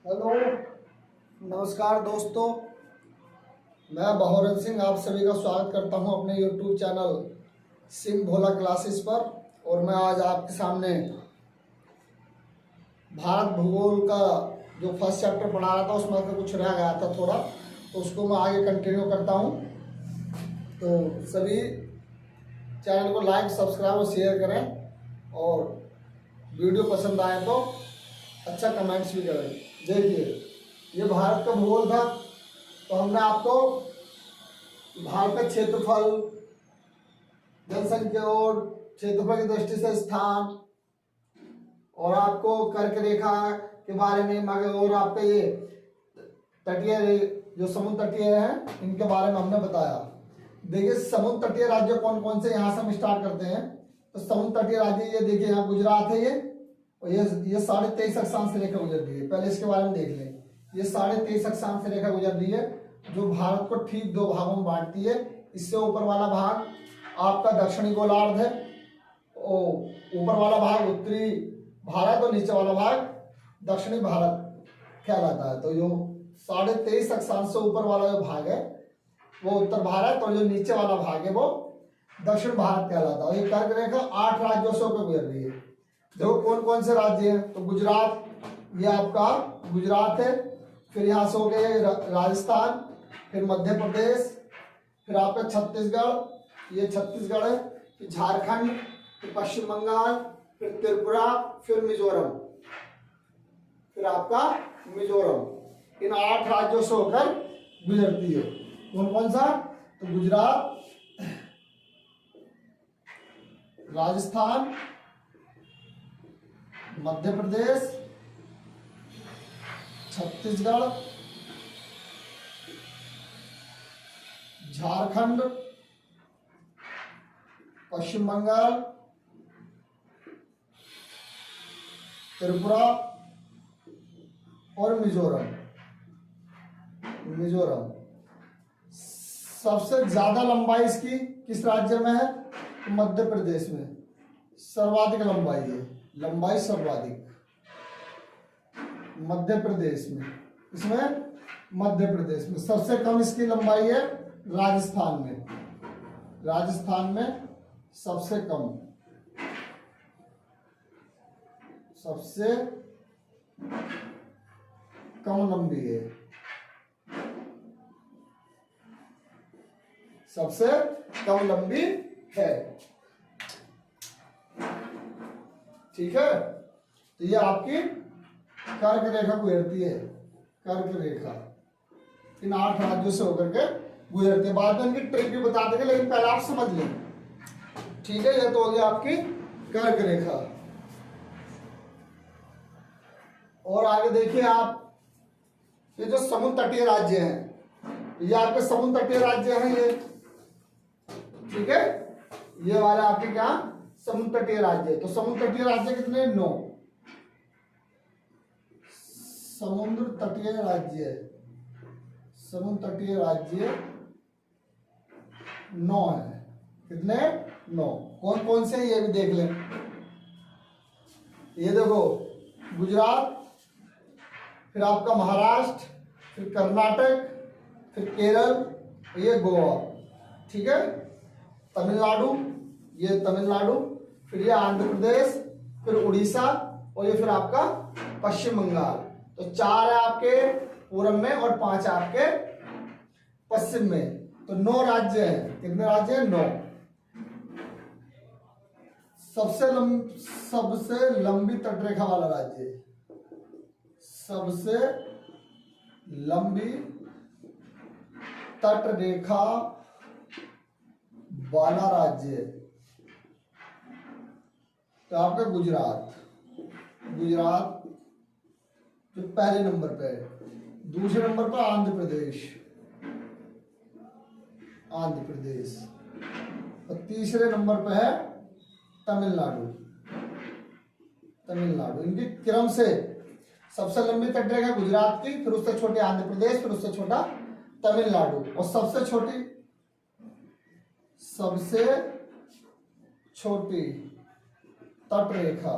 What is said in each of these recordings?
Hello, नमस्कार दोस्तों। मैं बहोरन सिंह आप सभी का स्वागत करता हूं अपने यूट्यूब चैनल सिंह भोला क्लासेस पर। और मैं आज आपके सामने भारत भूगोल का जो फर्स्ट चैप्टर पढ़ा रहा था उसमें से कुछ रह गया था थोड़ा, तो उसको मैं आगे कंटिन्यू करता हूं। तो सभी चैनल को लाइक, सब्सक्राइब और शेयर करें, और वीडियो पसंद आए तो अच्छा कमेंट्स भी करें। देखिए, ये भारत का भूगोल था, तो हमने आपको भारत का क्षेत्रफल, जनसंख्या और क्षेत्रफल की दृष्टि से स्थान, और आपको कर्क रेखा के बारे में, मगर और आपके ये तटीय जो समुद्र तटीय हैं इनके बारे में हमने बताया। देखिए, समुद्र तटीय राज्य कौन कौन से, यहाँ से हम स्टार्ट करते हैं। तो समुद्र तटीय राज्य ये देखिए, यहाँ गुजरात है ये, और ये 23.5 अक्षांश रेखा गुजर रही है। पहले इसके बारे में देख लें। ये 23.5 अक्षांश रेखा गुजर रही है, जो भारत को ठीक दो भागों में बांटती है। इससे ऊपर वाला भाग आपका दक्षिणी गोलार्ध है, और ऊपर वाला भाग उत्तरी भारत, और नीचे वाला भाग दक्षिणी भारत कहलाता है। तो जो 23.5 अक्षांश से ऊपर वाला जो भाग है वो उत्तर भारत, और जो नीचे वाला भाग है वो दक्षिण भारत कहलाता है। ये कर्क रेखा 8 राज्यों से होकर गुजर रही है। देखो कौन कौन से राज्य हैं। तो गुजरात, ये आपका गुजरात है, फिर यहाँ से हो गए राजस्थान, फिर मध्य प्रदेश, फिर आपका छत्तीसगढ़, ये छत्तीसगढ़ है, फिर झारखंड, फिर पश्चिम बंगाल, फिर त्रिपुरा, फिर मिजोरम, फिर आपका मिजोरम। इन 8 राज्यों से होकर गुजरती है। कौन कौन सा? तो गुजरात, राजस्थान, मध्य प्रदेश, छत्तीसगढ़, झारखंड, पश्चिम बंगाल, त्रिपुरा और मिजोरम। सबसे ज्यादा लंबाई इसकी किस राज्य में है? तो मध्य प्रदेश में सर्वाधिक लंबाई है, लंबाई सर्वाधिक मध्य प्रदेश में। इसमें मध्य प्रदेश में सबसे कम इसकी लंबाई है राजस्थान में। राजस्थान में सबसे कम, सबसे कम लंबी है, सबसे कम लंबी है। ठीक है, तो ये आपकी कर्क रेखा गुजरती है। कर्क रेखा इन 8 राज्यों से होकर के गुजरती है। बाद में इनकी ट्रिक भी बता देंगे, लेकिन पहले आप समझ लें। ठीक है, ये तो हो गया आपकी कर्क रेखा। और आगे देखिए आप, ये जो समुद्र तटीय राज्य हैं, ये आपके समुद्र तटीय राज्य हैं ये। ठीक है, ये वाला आपके क्या समुद्र तटीय राज्य। तो समुद्र तटीय राज्य कितने? 9 समुद्र तटीय राज्य। समुद्र तटीय राज्य 9 है। कितने? 9। कौन कौन से ये भी देख लें। ये देखो, गुजरात, फिर आपका महाराष्ट्र, फिर कर्नाटक, फिर केरल, ये गोवा। ठीक है, तमिलनाडु, ये तमिलनाडु, फिर ये आंध्र प्रदेश, फिर उड़ीसा, और ये फिर आपका पश्चिम बंगाल। तो 4 है आपके पूर्व में और 5 है आपके पश्चिम में। तो 9 राज्य हैं। कितने राज्य हैं? 9। सबसे लंबी तटरेखा वाला राज्य, सबसे लंबी तटरेखा वाला राज्य तो आपका गुजरात। गुजरात जो पहले नंबर पे है। दूसरे नंबर पर आंध्र प्रदेश, आंध्र प्रदेश, और तीसरे नंबर पे है तमिलनाडु। तमिलनाडु इनके क्रम से सबसे लंबी तटरेखा गुजरात की, फिर उससे छोटी आंध्र प्रदेश, फिर उससे छोटा तमिलनाडु, और सबसे छोटी तटरेखा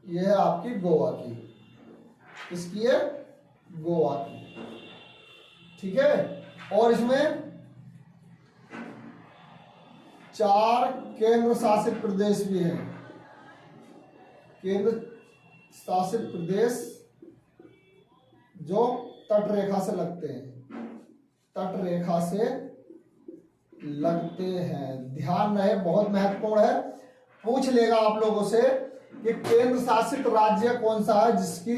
यह है आपकी गोवा की। किसकी है? गोवा की। ठीक है। और इसमें 4 केंद्र शासित प्रदेश भी हैं। केंद्र शासित प्रदेश जो तट रेखा से लगते हैं, तट रेखा से लगते हैं। ध्यान रहे, बहुत महत्वपूर्ण है। पूछ लेगा आप लोगों से कि केंद्र शासित राज्य कौन सा है जिसकी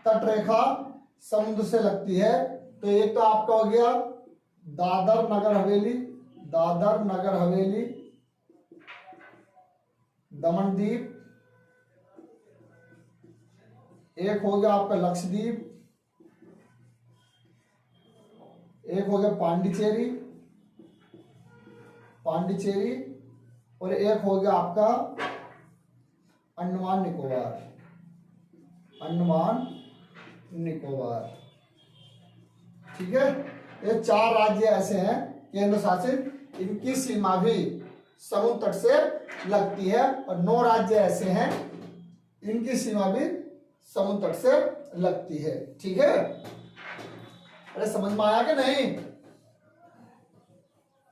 तट रेखा समुद्र से लगती है। तो एक तो आपका हो गया दादर नगर हवेली, दादर नगर हवेली, दमनदीप। एक हो गया आपका लक्षद्वीप, एक हो गया पांडिचेरी, पांडिचेरी, और एक हो गया आपका अंडमान निकोबार, अंडमान निकोबार। ठीक है। ये 4 राज्य ऐसे हैं केंद्र शासित, इनकी सीमा भी समुद्र तट से लगती है। और 9 राज्य ऐसे हैं इनकी सीमा भी समुद्र तट से लगती है। ठीक है। अरे समझ में आया कि नहीं?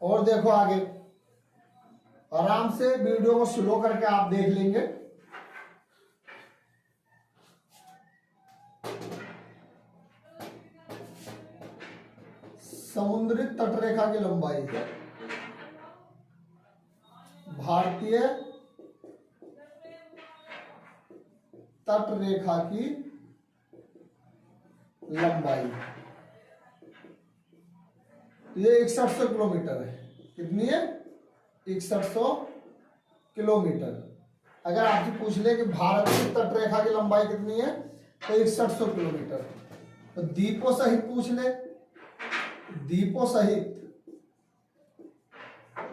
और देखो आगे, आराम से वीडियो को स्लो करके आप देख लेंगे। समुद्री तटरेखा की लंबाई, भारतीय तटरेखा की लंबाई ये 6100 किलोमीटर है। कितनी है? 6100 किलोमीटर। अगर आपसे पूछ ले कि भारत की तटरेखा की लंबाई कितनी है तो 6100 किलोमीटर। तो द्वीपों सहित पूछ ले, द्वीपों सहित,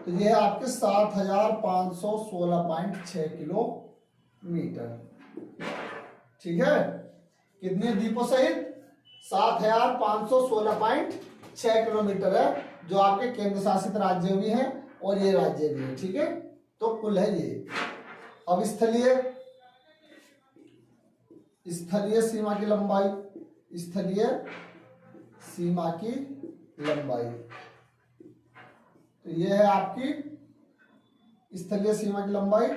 तो ये है आपके 7516.6 किलोमीटर। ठीक है। कितने द्वीपों सहित? 7516.6 किलोमीटर है, जो आपके केंद्र शासित राज्य भी हैं और ये राज्य भी है। ठीक है। तो कुल है ये। अब स्थलीय, स्थलीय सीमा की लंबाई, स्थलीय सीमा की लंबाई, तो ये है आपकी स्थलीय सीमा की लंबाई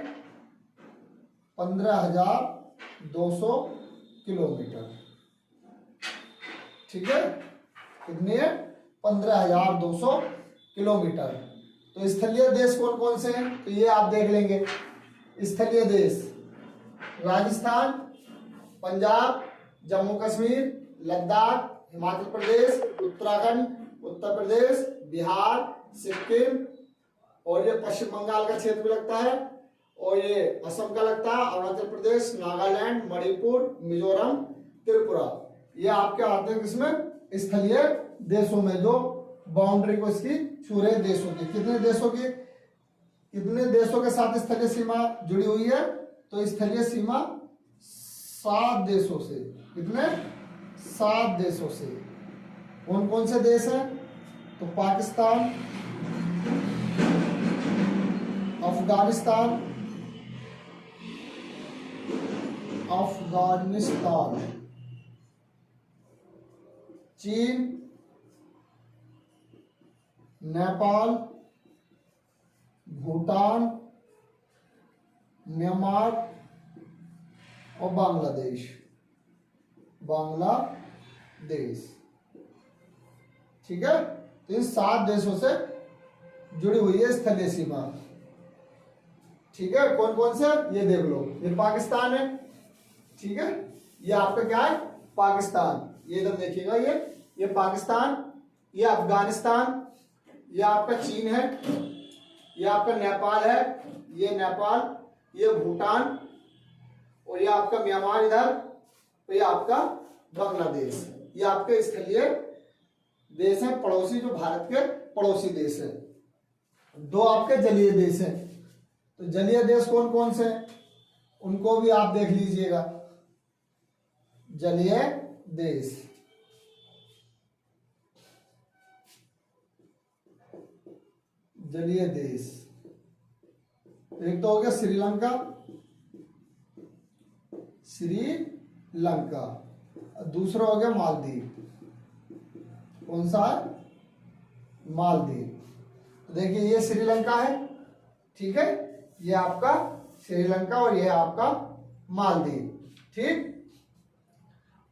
15,200 किलोमीटर। ठीक है। कितनी है? 15,200 किलोमीटर। तो स्थलीय देश कौन कौन से हैं तो ये आप देख लेंगे। स्थलीय देश राजस्थान, पंजाब, जम्मू कश्मीर, लद्दाख, हिमाचल प्रदेश, उत्तराखंड, उत्तर प्रदेश, बिहार, सिक्किम, और ये पश्चिम बंगाल का क्षेत्र भी लगता है, और ये असम का लगता है, अरुणाचल प्रदेश, नागालैंड, मणिपुर, मिजोरम, त्रिपुरा। ये आपके आते हैं किसमें? स्थलीय देशों में, जो बाउंड्री को इसकी छू रहे देशों की। कितने देशों की, कितने देशों के साथ स्थलीय सीमा जुड़ी हुई है? तो स्थलीय सीमा 7 देशों से। कितने? 7 देशों से। कौन कौन से देश हैं? तो पाकिस्तान, अफगानिस्तान, अफगानिस्तान, चीन, नेपाल, भूटान, म्यांमार और बांग्लादेश, बांग्लादेश। ठीक है। तो इन 7 देशों से जुड़ी हुई है स्थलीय सीमा। ठीक है। कौन कौन से? ये देख लो, ये पाकिस्तान है। ठीक है। ये आपका क्या है? पाकिस्तान। ये इधर देखिएगा, ये पाकिस्तान, ये अफगानिस्तान, ये आपका चीन है, ये आपका नेपाल है, ये नेपाल, ये भूटान, और ये आपका म्यांमार इधर, तो ये आपका बांग्लादेश। ये आपके स्थलीय देश हैं, पड़ोसी, जो भारत के पड़ोसी देश है। 2 आपके जलीय देश हैं। तो जलीय देश कौन कौन से हैं उनको भी आप देख लीजिएगा। जलीय देश, जलीय देश, एक तो हो गया श्रीलंका, श्रीलंका, दूसरा हो गया मालदीव। कौन सा है? मालदीव। तो देखिए ये श्रीलंका है, ठीक है, ये आपका श्रीलंका और ये आपका मालदीव, ठीक।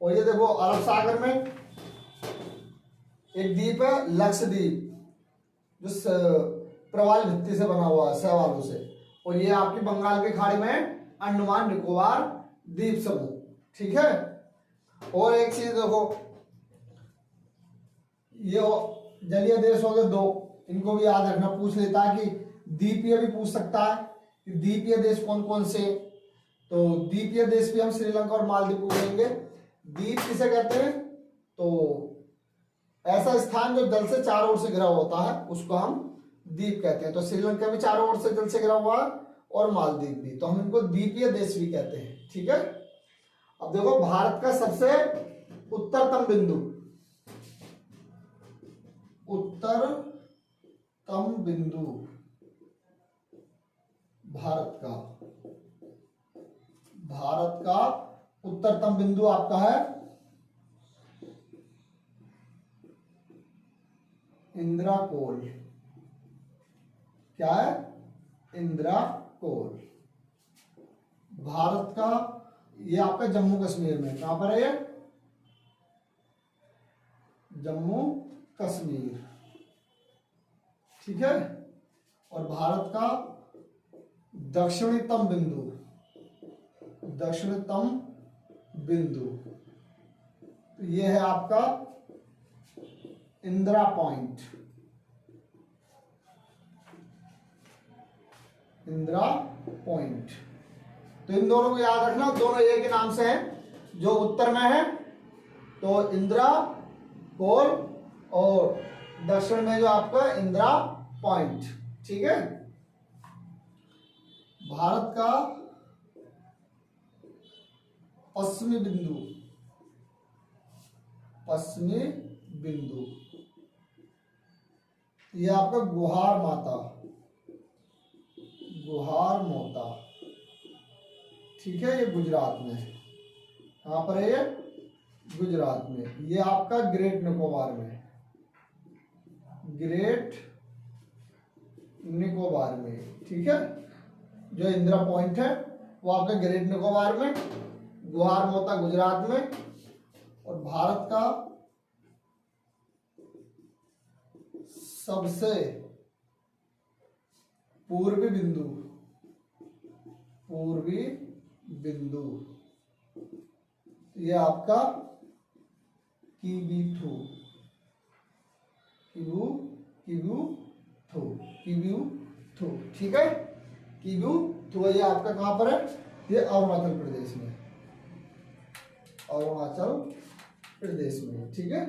और ये देखो अरब सागर में एक द्वीप है लक्षद्वीप, जो प्रवाल भित्ति से बना हुआ है, शैवालों से। और ये आपकी बंगाल की खाड़ी में अंडमान निकोबार द्वीप समूह, ठीक है। और एक चीज देखो, ये जलीय देश हो गए 2, इनको भी याद रखना, पूछ लेता है कि द्वीपीय भी पूछ सकता है कि द्वीपीय देश कौन कौन से। तो द्वीपीय देश भी हम श्रीलंका और मालदीव को कहेंगे। द्वीप किसे कहते हैं? तो ऐसा स्थान जो जल से चारों ओर से घिरा होता है उसको हम द्वीप कहते हैं। तो श्रीलंका भी चारों ओर से जल से घिरा हुआ है और मालदीव भी, तो हम इनको द्वीपीय देश भी कहते हैं, ठीक है। अब देखो भारत का सबसे उत्तरतम बिंदु, उत्तरतम बिंदु भारत का उत्तरतम बिंदु आपका है इंदिरा कोल। क्या है? इंदिरा कोल। भारत का ये आपका जम्मू कश्मीर में, कहां पर है ये? जम्मू कश्मीर, ठीक है। और भारत का दक्षिणतम बिंदु तो ये है आपका इंदिरा पॉइंट, तो इन दोनों को याद रखना, दोनों एक ही नाम से हैं। जो उत्तर में है तो इंदिरा कोल और दक्षिण में जो आपका इंदिरा पॉइंट, ठीक है। भारत का पश्चिमी बिंदु ये आपका गुहार मोता, ठीक है। ये गुजरात में है। कहां पर है ये? गुजरात में। ये आपका ग्रेट निकोबार में, ठीक है। जो इंदिरा पॉइंट है वो आपका ग्रेट निकोबार में, गुहार मोता गुजरात में। और भारत का सबसे पूर्वी बिंदु ये आपका किबीथू, ठीक है। किबीथू ये आपका कहां पर है? ये अरुणाचल प्रदेश में, ठीक है।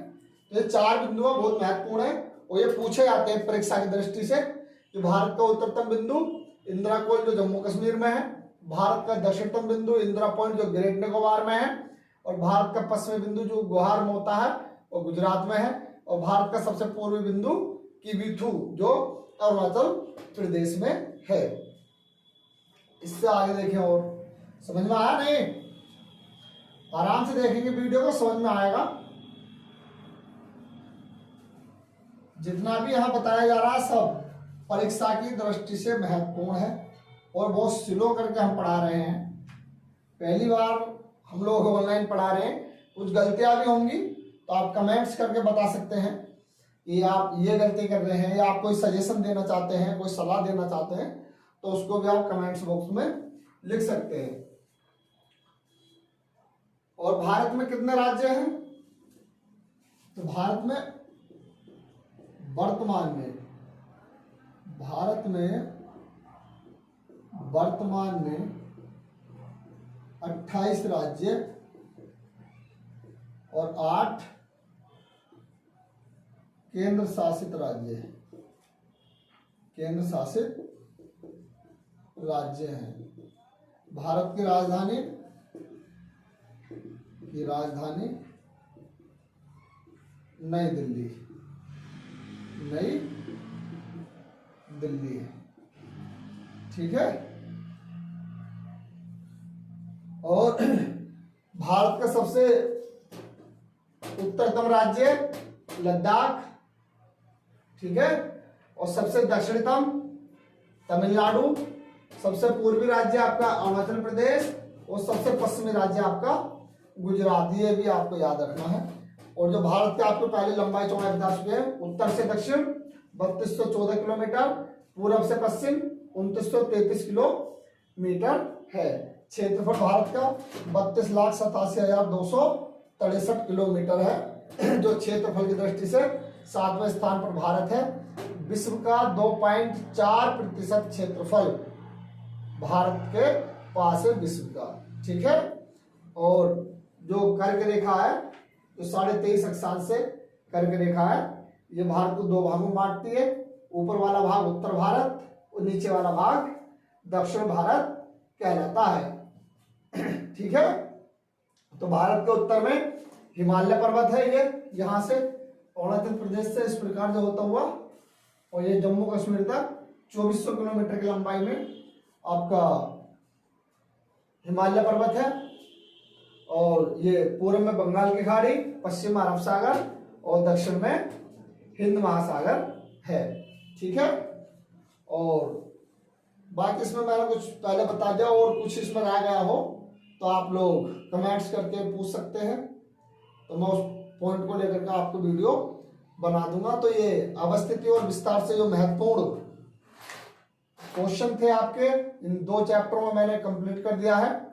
तो ये 4 बिंदु बहुत महत्वपूर्ण है और ये पूछे जाते हैं परीक्षा की दृष्टि से कि भारत का उत्तरतम बिंदु इंदिरा कोल जो जम्मू कश्मीर में है, भारत का दक्षिणतम बिंदु इंदिरा पॉइंट जो ग्रेट निकोबार में है, और भारत का पश्चिमी बिंदु जो गुहार मोता है वो गुजरात में है, और भारत का सबसे पूर्वी बिंदु किबीथू जो अरुणाचल प्रदेश में है। इससे आगे देखें, और समझ में आया नहीं? आराम से देखेंगे वीडियो को, समझ में आएगा। जितना भी यहां बताया जा रहा है सब परीक्षा की दृष्टि से महत्वपूर्ण है और बहुत स्लो करके हम पढ़ा रहे हैं। पहली बार हम लोग ऑनलाइन पढ़ा रहे हैं, कुछ गलतियां भी होंगी तो आप कमेंट्स करके बता सकते हैं कि आप ये गलती कर रहे हैं, या आप कोई सजेशन देना चाहते हैं, कोई सलाह देना चाहते हैं, तो उसको भी आप कमेंट्स बॉक्स में लिख सकते हैं। और भारत में कितने राज्य हैं? तो भारत में वर्तमान में 28 राज्य और 8 केंद्र शासित राज्य हैं। भारत की राजधानी नई दिल्ली है, ठीक है। और भारत का सबसे उत्तरतम राज्य लद्दाख, ठीक है, और सबसे दक्षिणतम तमिलनाडु, सबसे पूर्वी राज्य आपका अरुणाचल प्रदेश और सबसे पश्चिमी राज्य आपका गुजरात। ये भी आपको याद रखना है। और जो भारत के आपको पहले लंबाई चौड़ाई बता चुके हैं, उत्तर से दक्षिण 3214 किलोमीटर, पूर्व से पश्चिम 2933 किलोमीटर है। क्षेत्रफल भारत का 32,87,263 किलोमीटर है, जो क्षेत्रफल की दृष्टि से 7वें स्थान पर भारत है। विश्व का 2.4% क्षेत्रफल भारत के पास है विश्व का, ठीक है। और जो कर्क रेखा है, जो 23.5 अक्षांश से कर्क रेखा है, ये भारत को दो भागों में बांटती है। ऊपर वाला भाग उत्तर भारत और नीचे वाला भाग दक्षिण भारत कहलाता है, ठीक है। तो भारत के उत्तर में हिमालय पर्वत है, ये यहाँ से अरुणाचल प्रदेश से इस प्रकार से होता हुआ और ये जम्मू कश्मीर तक 2400 किलोमीटर की लंबाई में आपका हिमालय पर्वत है। और ये पूर्व में बंगाल की खाड़ी, पश्चिम में अरब सागर और दक्षिण में हिंद महासागर है, ठीक है। और बाकी इसमें मैंने कुछ पहले बता दिया, और कुछ इसमें रह गया हो तो आप लोग कमेंट्स करके पूछ सकते हैं, तो मैं उस पॉइंट को लेकर के आपको वीडियो बना दूंगा। तो ये अवस्थिति और विस्तार से जो महत्वपूर्ण क्वेश्चन थे आपके, इन 2 चैप्टरों में मैंने कंप्लीट कर दिया है।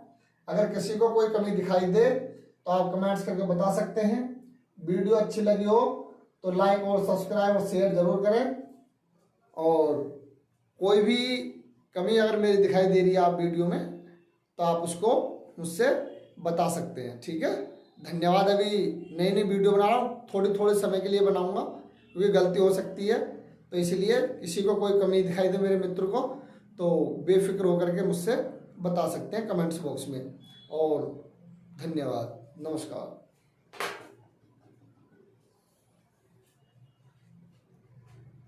अगर किसी को कोई कमी दिखाई दे तो आप कमेंट्स करके बता सकते हैं। वीडियो अच्छी लगी हो तो लाइक और सब्सक्राइब और शेयर जरूर करें। और कोई भी कमी अगर मेरी दिखाई दे रही है आप वीडियो में, तो आप उसको मुझसे बता सकते हैं, ठीक है। धन्यवाद। अभी नई नई वीडियो बना रहा हूँ, थोड़े समय के लिए बनाऊंगा क्योंकि गलती हो सकती है, तो इसलिए किसी को कोई कमी दिखाई दे मेरे मित्र को तो बेफिक्र होकर के मुझसे बता सकते हैं कमेंट्स बॉक्स में। और धन्यवाद, नमस्कार।